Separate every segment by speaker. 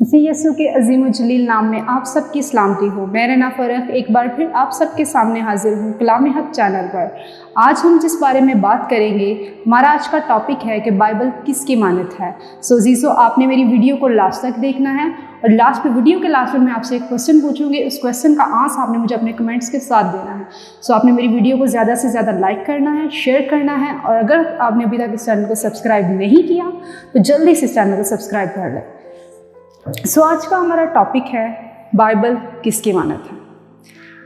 Speaker 1: मसीह यीशु के अजीम और जलील नाम में आप सबकी सलामती हो। मैं रना फरख एक बार फिर आप सबके सामने हाजिर हूँ कलाम हक चैनल पर। आज हम जिस बारे में बात करेंगे, हमारा आज का टॉपिक है कि बाइबल किसकी मानत है। सो जीसो आपने मेरी वीडियो को लास्ट तक देखना है और लास्ट में वीडियो के लास्ट में मैं आपसे एक क्वेश्चन पूछूंगी। उस क्वेश्चन का आंसर आपने मुझे अपने कमेंट्स के साथ देना है। सो आपने मेरी वीडियो को ज़्यादा से ज़्यादा लाइक करना है, शेयर करना है, और अगर आपने अभी तक इस चैनल को सब्सक्राइब नहीं किया तो जल्दी से इस चैनल को सब्सक्राइब कर लें। सो आज का हमारा टॉपिक है बाइबल किसकी मानत है।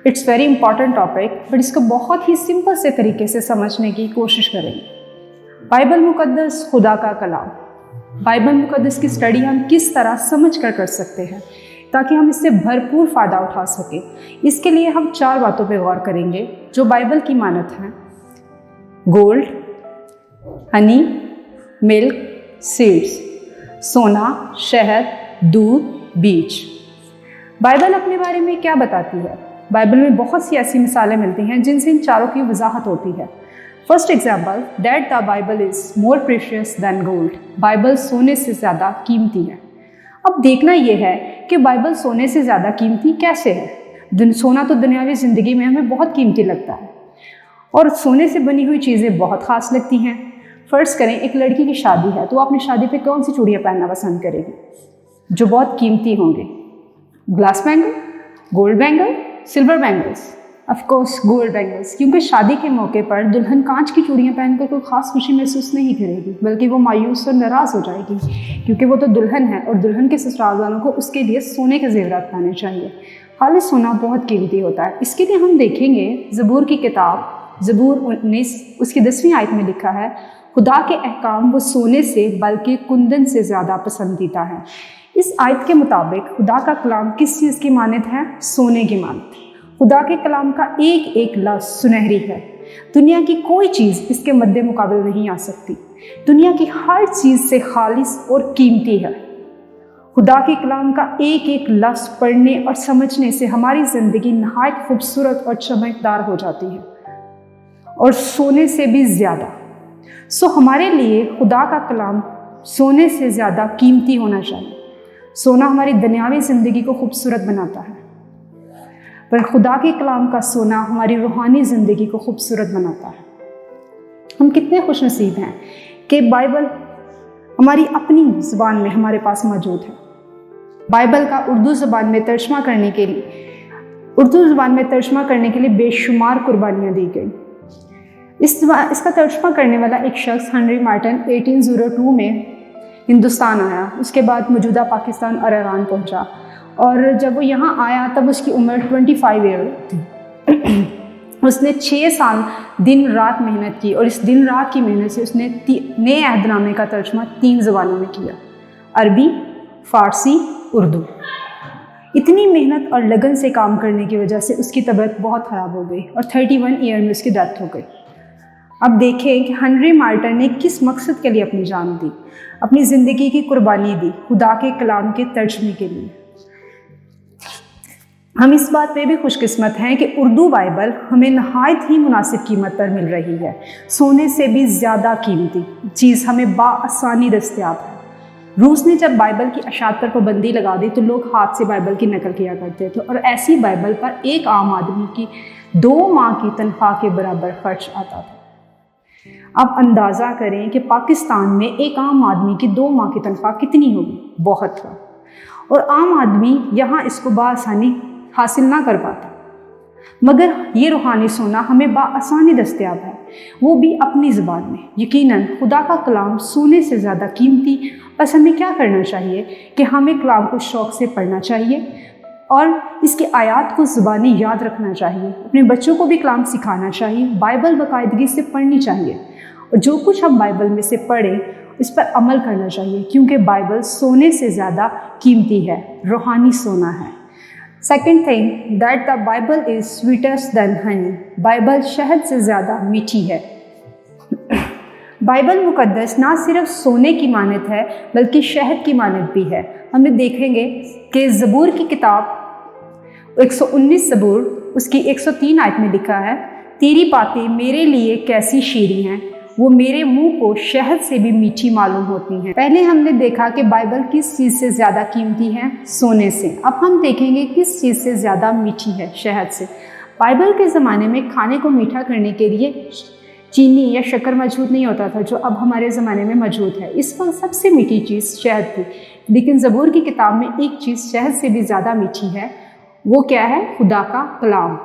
Speaker 1: It's very important topic, but इसको बहुत ही सिंपल से तरीके से समझने की कोशिश करेंगे। बाइबल मुकद्दस खुदा का कलाम। बाइबल मुकद्दस की स्टडी हम किस तरह समझ कर सकते हैं ताकि हम इससे भरपूर फ़ायदा उठा सकें। इसके लिए हम 4 बातों पर गौर करेंगे जो बाइबल की मानत हैं: गोल्ड, हनी, मिल्क, सीड्स, सोना, शहद, दूध, बीज। बाइबल अपने बारे में क्या बताती है? बाइबल में बहुत सी ऐसी मिसालें मिलती हैं जिनसे इन चारों की वजाहत होती है। First example, that the Bible is more precious than gold. Bible सोने से ज़्यादा कीमती है। अब देखना यह है कि बाइबल सोने से ज़्यादा कीमती कैसे है। सोना तो दुनियावी ज़िंदगी में हमें बहुत कीमती लगता है और सोने से बनी हुई चीज़ें बहुत ख़ास लगती हैं। फ़र्ज़ करें एक लड़की की शादी है तो अपनी शादी पे कौन सी चूड़ियाँ पहनना पसंद करेगी जो बहुत कीमती होंगे? Glass bangle, gold bangle, silver bangles? Of course gold bangles, क्योंकि शादी के मौके पर दुल्हन कांच की चूड़ियाँ पहनकर कोई ख़ास खुशी महसूस नहीं करेगी, बल्कि वो मायूस और नाराज़ हो जाएगी, क्योंकि वो तो दुल्हन है और दुल्हन के ससुराल वालों को उसके लिए सोने के जेवरात पहनने चाहिए। हालांकि सोना बहुत कीमती होता है। इसके लिए हम देखेंगे ज़बूर की किताब, ज़बूर 19 उसकी 10वीं आयत में लिखा है, खुदा के अहकाम वो सोने से बल्कि कुंदन से ज़्यादा पसंदीदा है। इस आयत के मुताबिक खुदा का कलाम किस चीज़ की मानत है? सोने की मानत। खुदा के कलाम का एक एक लफ्ज़ सुनहरी है। दुनिया की कोई चीज़ इसके मद्दे मुकाबले नहीं आ सकती। दुनिया की हर चीज़ से खालिस और कीमती है। खुदा के कलाम का एक एक लफ्ज़ पढ़ने और समझने से हमारी ज़िंदगी नहायत खूबसूरत और चमकदार हो जाती है, और सोने से भी ज़्यादा। सो हमारे लिए खुदा का कलाम सोने से ज़्यादा कीमती होना चाहिए। सोना हमारी दुनियावी ज़िंदगी को खूबसूरत बनाता है, पर खुदा के कलाम का सोना हमारी रूहानी ज़िंदगी को खूबसूरत बनाता है। हम कितने खुशनसीब हैं कि बाइबल हमारी अपनी ज़ुबान में हमारे पास मौजूद है। बाइबल का उर्दू ज़ुबान में तर्जमा करने के लिए बेशुमार कुर्बानियाँ दी गई। इसका तर्जमा करने वाला एक शख्स हेनरी मार्टिन 1802 में हिंदुस्तान आया। उसके बाद मौजूदा पाकिस्तान और ईरान पहुंचा, और जब वो यहाँ आया तब उसकी उम्र 25 ईयर थी। उसने 6 साल दिन रात मेहनत की, और इस दिन रात की मेहनत से उसने नए अहदनामे का तर्जमा 3 ज़बानों में किया: अरबी, फ़ारसी, उर्दू। इतनी मेहनत और लगन से काम करने की वजह से उसकी तबीयत बहुत ख़राब हो गई और 31 ईयर में उसकी डेथ हो गई। अब देखें कि हेनरी मार्टिन ने किस मकसद के लिए अपनी जान दी, अपनी ज़िंदगी की कुर्बानी दी खुदा के कलाम के तर्जमे के लिए। हम इस बात पे भी खुशकिस्मत हैं कि उर्दू बाइबल हमें नहायत ही मुनासिब कीमत पर मिल रही है। सोने से भी ज़्यादा कीमती चीज़ हमें बाआसानी दस्तयाब है। रूस ने जब बाइबल की अशात पर पाबंदी लगा दी तो लोग हाथ से बाइबल की नकल किया करते थे, और ऐसी बाइबल पर एक आम आदमी की 2 माह की तनख्वाह के बराबर खर्च आता था। अब अंदाज़ा करें कि पाकिस्तान में एक आम आदमी की 2 माह की तनख्वाह कितनी होगी? बहुत है, और आम आदमी यहाँ इसको बाआसानी हासिल ना कर पाता। मगर ये रूहानी सोना हमें बाआसानी दस्तयाब है, वो भी अपनी ज़बान में। यकीनन खुदा का कलाम सोने से ज़्यादा कीमती। बस हमें क्या करना चाहिए कि हमें कलाम को शौक़ से पढ़ना चाहिए और इसकी आयात को ज़ुबानी याद रखना चाहिए। अपने बच्चों को भी कलाम सिखाना चाहिए। बाइबल बाकायदगी से पढ़नी चाहिए, और जो कुछ हम बाइबल में से पढ़ें इस पर अमल करना चाहिए, क्योंकि बाइबल सोने से ज़्यादा कीमती है, रूहानी सोना है। Second thing, that the Bible is sweetest than honey. Bible शहद से ज़्यादा मीठी है। बाइबल मुकद्दस ना सिर्फ सोने की मानत है बल्कि शहद की मानत भी है। हमें देखेंगे कि ज़बूर की किताब 119 ज़बूर उसकी 103 आयत में लिखा है, तेरी बातें मेरे लिए कैसी शीरी हैं, वो मेरे मुंह को शहद से भी मीठी मालूम होती हैं। पहले हमने देखा कि बाइबल किस चीज़ से ज़्यादा कीमती है, सोने से। अब हम देखेंगे किस चीज़ से ज़्यादा मीठी है, शहद से। बाइबल के ज़माने में खाने को मीठा करने के लिए चीनी या शक्कर मौजूद नहीं होता था, जो अब हमारे ज़माने में मौजूद है। इस वक्त सबसे मीठी चीज़ शहद थी, लेकिन ज़बूर की किताब में एक चीज़ शहद से भी ज़्यादा मीठी है। वो क्या है? खुदा का कलाम।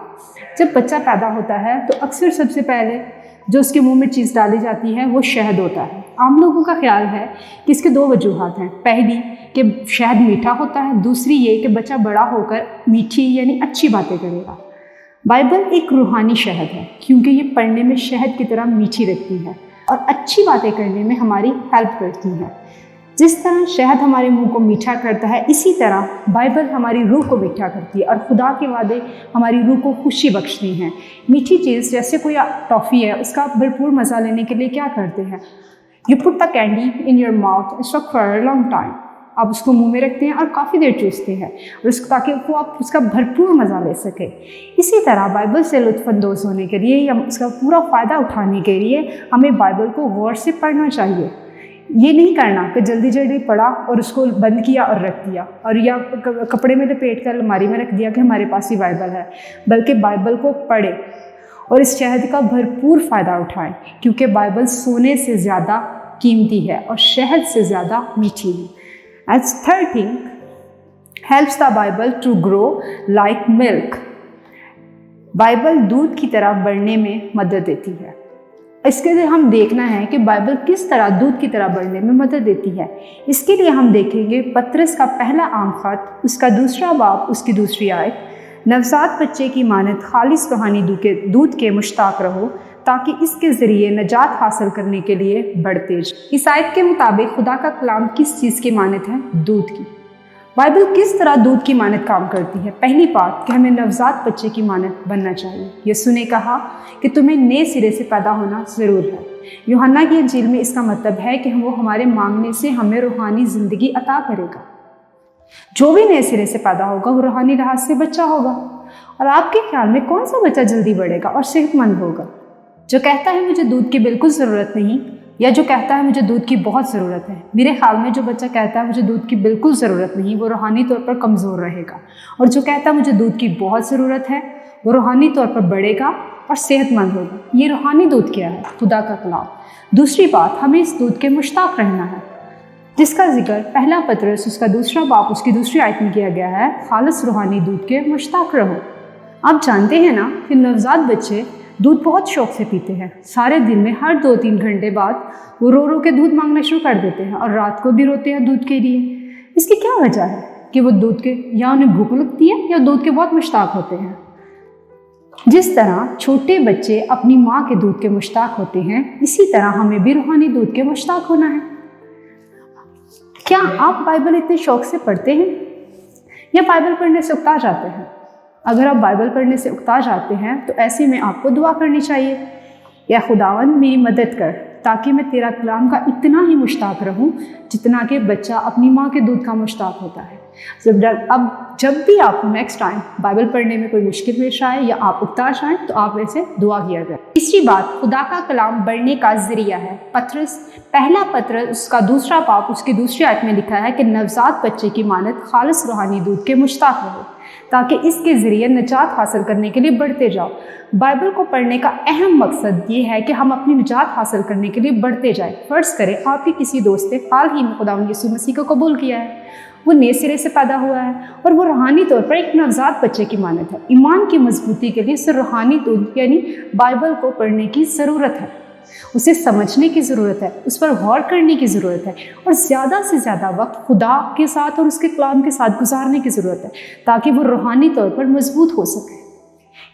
Speaker 1: जब बच्चा पैदा होता है तो अक्सर सबसे पहले जो उसके मुंह में चीज़ डाली जाती है वो शहद होता है। आम लोगों का ख्याल है कि इसके दो वजूहात हैं। पहली कि शहद मीठा होता है, दूसरी ये कि बच्चा बड़ा होकर मीठी यानी अच्छी बातें करेगा। बाइबल एक रूहानी शहद है, क्योंकि ये पढ़ने में शहद की तरह मीठी लगती है और अच्छी बातें करने में हमारी हेल्प करती है। जिस तरह शहद हमारे मुंह को मीठा करता है, इसी तरह बाइबल हमारी रूह को मीठा करती है और खुदा के वादे हमारी रूह को खुशी बख्शती हैं। मीठी चीज़ जैसे कोई टॉफ़ी है, उसका भरपूर मज़ा लेने के लिए क्या करते हैं? You put the candy in your mouth for a long time. आप उसको मुंह में रखते हैं और काफ़ी देर चूसते हैं, और ताकि वो आप उसका भरपूर मज़ा ले सकें। इसी तरह बाइबल से लुत्फ़अंदोज़ होने के लिए या उसका पूरा फ़ायदा उठाने के लिए हमें बाइबल को गौर से पढ़ना चाहिए। ये नहीं करना कि जल्दी जल्दी पढ़ा और उसको बंद किया और रख दिया, और या कपड़े में लपेट कर अलमारी में रख दिया कि हमारे पास ही बाइबल है। बल्कि बाइबल को पढ़ें और इस शहद का भरपूर फ़ायदा उठाएं, क्योंकि बाइबल सोने से ज़्यादा कीमती है और शहद से ज़्यादा मीठी है। As third thing, helps the Bible to grow like milk. Bible दूध की तरह बढ़ने में मदद देती है। इसके लिए हम देखना है कि बाइबल किस तरह दूध की तरह बढ़ने में मदद देती है। इसके लिए हम देखेंगे पतरस का पहला आम खत, उसका दूसरा बाब, उसकी दूसरी आयत। नवजात बच्चे की मानद खालिस रूहानी दूध के मुश्ताक रहो, ताकि इसके ज़रिए नजात हासिल करने के लिए बढ़ते जाए। इस आयत के मुताबिक खुदा का कलाम किस चीज़ की मानद है? दूध की। बाइबल किस तरह दूध की मानद काम करती है? पहली बात कि हमें नवजात बच्चे की मानद बनना चाहिए। यीशु ने कहा कि तुम्हें नए सिरे से पैदा होना ज़रूर है। यूहन्ना की इंजील में इसका मतलब है कि वो हमारे मांगने से हमें रूहानी ज़िंदगी अता करेगा। जो भी नए सिरे से पैदा होगा वो रूहानी लिहाज से बच्चा होगा। और आपके ख्याल में कौन सा बच्चा जल्दी बढ़ेगा और सेहतमंद होगा? जो कहता है मुझे दूध की बिल्कुल ज़रूरत नहीं, या जो कहता है मुझे दूध की बहुत ज़रूरत है? मेरे ख्याल में जो बच्चा कहता है मुझे दूध की बिल्कुल ज़रूरत नहीं, वो रूहानी तौर पर कमज़ोर रहेगा। और जो कहता है मुझे दूध की बहुत ज़रूरत है, वो रूहानी तौर पर बढ़ेगा और सेहतमंद होगा। ये रूहानी दूध क्या है? खुदा का कलाम। दूसरी बात, हमें इस दूध के मुश्ताक रहना है, जिसका जिक्र पहला पतरस, उसका दूसरा बाब, उसकी दूसरी आयत में किया गया है। खालिस रूहानी दूध के मुश्ताक रहो। आप जानते हैं ना कि नवजात बच्चे दूध बहुत शौक से पीते हैं। सारे दिन में हर 2-3 घंटे बाद वो रो रो के दूध मांगना शुरू कर देते हैं, और रात को भी रोते हैं दूध के लिए। इसकी क्या वजह है? कि वो दूध के, या उन्हें भूख लगती है या दूध के बहुत मुश्ताक होते हैं। जिस तरह छोटे बच्चे अपनी माँ के दूध के मुश्ताक होते हैं, इसी तरह हमें भी रूहानी दूध के मुश्ताक होना है। क्या आप बाइबल इतने शौक से पढ़ते हैं, या बाइबल पढ़ने से उकता जाते हैं? अगर आप बाइबल पढ़ने से उकता जाते हैं तो ऐसे में आपको दुआ करनी चाहिए, या खुदावंद मेरी मदद कर, ताकि मैं तेरा कलाम का इतना ही मुश्ताक रहूं जितना कि बच्चा अपनी माँ के दूध का मुश्ताक होता है। जब भी आपको नेक्स्ट टाइम बाइबल पढ़ने में कोई मुश्किल पेश आए या आप उकता जाएं, तो आप ऐसे दुआ किया करें। तीसरी बात, खुदा का कलाम बढ़ने का जरिया है। पहला पत्रस, उसका दूसरा बाब, उसकी दूसरी आयत में लिखा है कि नवजात बच्चे की मानद खालिस रूहानी दूध के मुश्ताक रहो, ताकि इसके ज़रिए निजात हासिल करने के लिए बढ़ते जाओ। बाइबल को पढ़ने का अहम मकसद ये है कि हम अपनी निजात हासिल करने के लिए बढ़ते जाएं। फ़र्ज़ करें आप ही किसी दोस्त ने हाल ही में खुदावंद यीशु मसीह को कबूल किया है, वो नए सिरे से पैदा हुआ है और वो रूहानी तौर पर एक नवजात बच्चे की मानद है। ईमान की मजबूती के लिए उसे रूहानी दूध यानी बाइबल को पढ़ने की ज़रूरत है, उसे समझने की ज़रूरत है, उस पर गौर करने की ज़रूरत है, और ज़्यादा से ज़्यादा वक्त खुदा के साथ और उसके कलाम के साथ गुजारने की ज़रूरत है, ताकि वो रूहानी तौर पर मजबूत हो सके।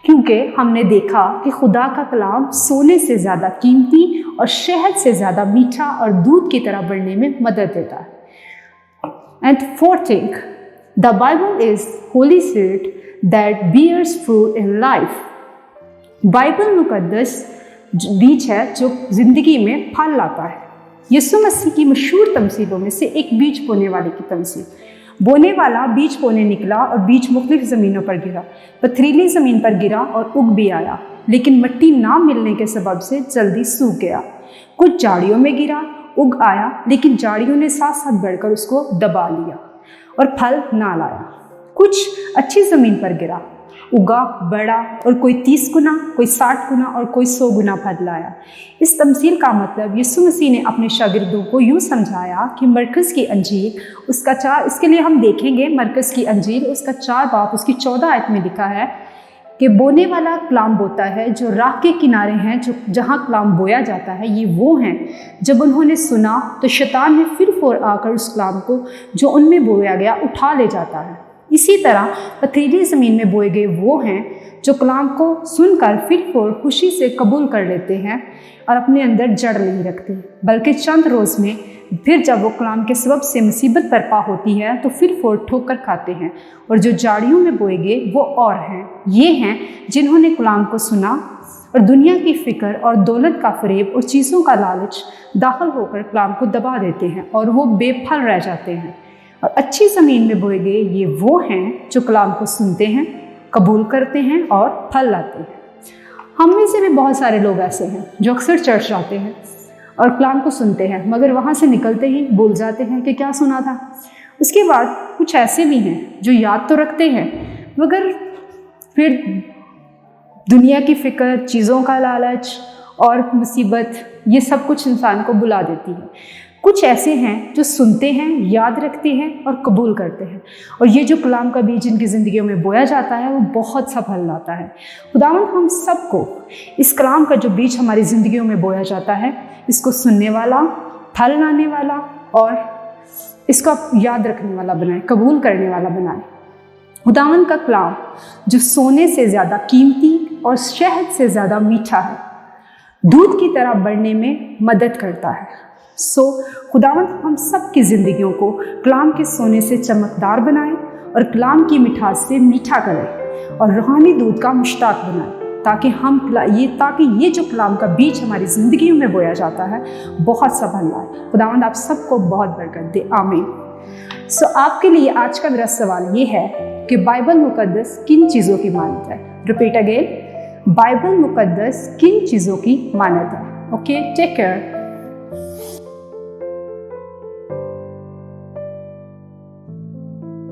Speaker 1: क्योंकि हमने देखा कि खुदा का कलाम सोने से ज़्यादा कीमती और शहद से ज़्यादा मीठा और दूध की तरह बढ़ने में मदद देता है। And fourth thing, the Bible is Holy Spirit that bears fruit in life. Bible मुकद्दस बीज है जो जिंदगी में फल लाता है। यीशु मसीह की मशहूर तमसीलों में से एक बीज बोने वाले की तमसील। बोने वाला बीज बोने निकला और बीज मुख्तलिफ ज़मीनों पर गिरा, पथरीली ज़मीन पर गिरा और उग भी आया, लेकिन मिट्टी ना मिलने के सबब से जल्दी सूख गया। कुछ झाड़ियों में गिरा, उग आया, लेकिन झाड़ियों ने साथ साथ बढ़कर उसको दबा लिया और फल ना लाया। कुछ अच्छी ज़मीन पर गिरा, उगा, बढ़ा और कोई 30 गुना, कोई 60 गुना और कोई 100 गुना फल लाया। इस तमसील का मतलब यीशु मसीह ने अपने शागिर्दों को यूँ समझाया कि मरकज़ की अंजील उसका 4, इसके लिए हम देखेंगे मरकज़ की अंजील उसका 4 बाब उसकी 14 आयत में लिखा है कि बोने वाला कलाम बोता है जो राह के किनारे हैं, जो जहाँ कलाम बोया जाता है, ये वो हैं जब उन्होंने सुना तो शैतान ने फिर आकर उस कलाम को जो उनमें बोया गया उठा ले जाता है। इसी तरह पथरीली ज़मीन में बोए गए वो हैं जो कलाम को सुनकर फिर खुशी से कबूल कर लेते हैं और अपने अंदर जड़ नहीं रखते, बल्कि चंद रोज़ में फिर जब वो कलाम के सबब से मुसीबत बर्पा होती है तो फिर ठोकर खाते हैं। और जो झाड़ियों में बोए गए वो और हैं, ये हैं जिन्होंने कलाम को सुना और दुनिया की फ़िक्र और दौलत का फरेब और चीज़ों का लालच दाखिल होकर कलाम को दबा देते हैं और वो बेफल रह जाते हैं। और अच्छी ज़मीन में बोए गए ये वो हैं जो कलाम को सुनते हैं, कबूल करते हैं और फल लाते हैं। हम में से भी बहुत सारे लोग ऐसे हैं जो अक्सर चर्च जाते हैं और कलाम को सुनते हैं, मगर वहाँ से निकलते ही भूल जाते हैं कि क्या सुना था। उसके बाद कुछ ऐसे भी हैं जो याद तो रखते हैं, मगर फिर दुनिया की फ़िक्र, चीज़ों का लालच और मुसीबत, ये सब कुछ इंसान को बुला देती है। कुछ ऐसे हैं जो सुनते हैं, याद रखते हैं और कबूल करते हैं, और ये जो कलाम का बीज इनकी ज़िंदगियों में बोया जाता है वो बहुत सा फल लाता है। खुदावंद हम सबको इस कलाम का जो बीज हमारी ज़िंदगियों में बोया जाता है, इसको सुनने वाला, फल लाने वाला और इसको याद रखने वाला बनाए, कबूल करने वाला बनाए। खुदावंद का कलाम जो सोने से ज़्यादा कीमती और शहद से ज़्यादा मीठा है, दूध की तरह बढ़ने में मदद करता है। खुदावंद हम सब की ज़िंदगियों को कलाम के सोने से चमकदार बनाए और कलाम की मिठास से मीठा करें और रूहानी दूध का मुश्ताक बनाए, ताकि ये जो कलाम का बीज हमारी ज़िंदगियों में बोया जाता है बहुत सा फल लाए। खुदावंद आप सबको बहुत बरकत दे, आमीन। आपके लिए आज का मेरा सवाल ये है कि बाइबल मुकद्दस किन चीज़ों की मानता है? रिपीट अगेन, बाइबल मुकद्दस किन चीज़ों की मानता है? Okay, take care.